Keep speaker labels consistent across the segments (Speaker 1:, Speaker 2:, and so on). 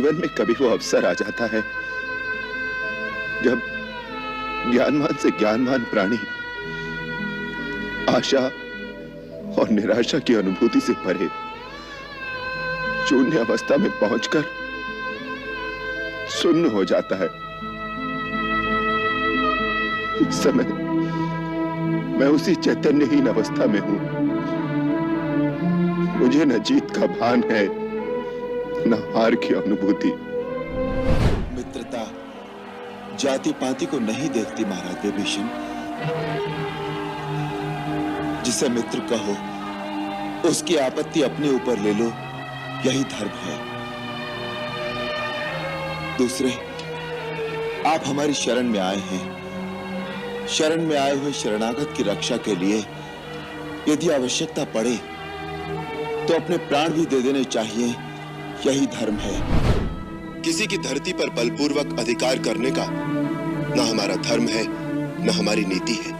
Speaker 1: जीवन में कभी वो अवसर आ जाता है जब ज्ञानवान से ज्ञानवान प्राणी आशा और निराशा की अनुभूति से परे शून्य अवस्था में पहुंचकर शून्य हो जाता है। इस समय मैं उसी चैतन्यहीन अवस्था में हूं। मुझे न जीत का भान है न हार की अनुभूति।
Speaker 2: मित्रता जाति पाति को नहीं देखती महाराज विभीषण। जिसे मित्र कहो उसकी आपत्ति अपने ऊपर ले लो, यही धर्म है। दूसरे, आप हमारी शरण में आए हैं। शरण में आए हुए शरणागत की रक्षा के लिए यदि आवश्यकता पड़े तो अपने प्राण भी दे देने चाहिए, यही धर्म है। किसी की धरती पर बलपूर्वक अधिकार करने का न हमारा धर्म है न हमारी नीति है।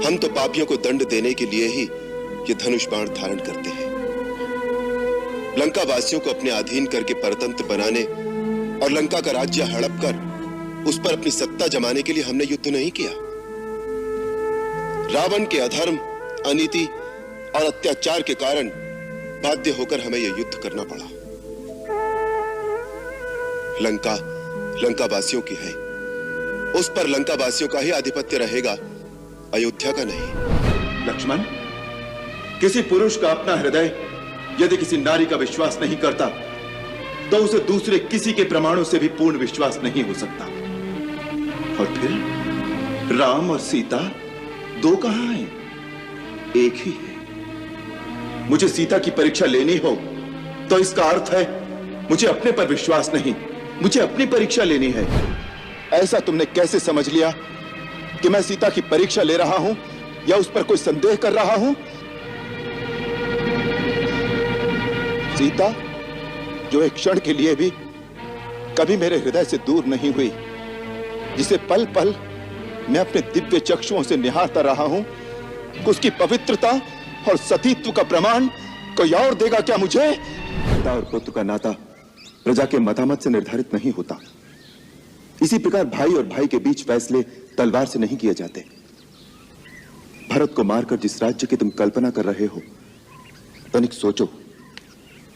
Speaker 2: हम तो पापियों को दंड देने के लिए ही ये धनुष बाण धारण करते हैं। लंका वासियों को अपने अधीन करके परतंत्र बनाने और लंका का राज्य हड़प कर उस पर अपनी सत्ता जमाने के लिए हमने युद्ध नहीं किया। रावण के अधर्म, अनीति और अत्याचार के कारण बाध्य होकर हमें यह युद्ध करना पड़ा। लंका लंकावासियों की है, उस पर लंकावासियों का ही आधिपत्य रहेगा, अयोध्या का नहीं।
Speaker 3: लक्ष्मण, किसी पुरुष का अपना हृदय यदि किसी नारी का विश्वास नहीं करता तो उसे दूसरे किसी के प्रमाणों से भी पूर्ण विश्वास नहीं हो सकता। और फिर राम और सीता दो कहां हैं? एक ही है। मुझे सीता की परीक्षा लेनी हो तो इसका अर्थ है मुझे अपने पर विश्वास नहीं, मुझे अपनी परीक्षा लेनी है।
Speaker 2: ऐसा तुमने कैसे समझ लिया कि मैं सीता की परीक्षा ले रहा हूं या उस पर कोई संदेह कर रहा हूं? सीता जो एक क्षण के लिए भी कभी मेरे हृदय से दूर नहीं हुई, जिसे पल पल मैं अपने दिव्य चक्षुओं से निहारता रहा हूं, उसकी पवित्रता और सतीत्व का प्रमाण कोई और देगा क्या मुझे?
Speaker 3: पिता और पुत्र का नाता प्रजा के मतामत से निर्धारित नहीं होता। इसी प्रकार भाई और भाई के बीच फैसले तलवार से नहीं किए जाते। भरत को मारकर जिस राज्य की तुम कल्पना कर रहे हो, तनिक सोचो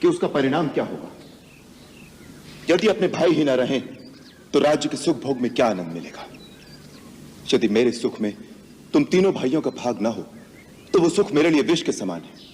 Speaker 3: कि उसका परिणाम क्या होगा। यदि अपने भाई ही ना रहें तो राज्य के सुख भोग में क्या आनंद मिलेगा? यदि मेरे सुख में तुम तीनों भाइयों का भाग ना हो तो वो सुख मेरे लिए विष के समान है।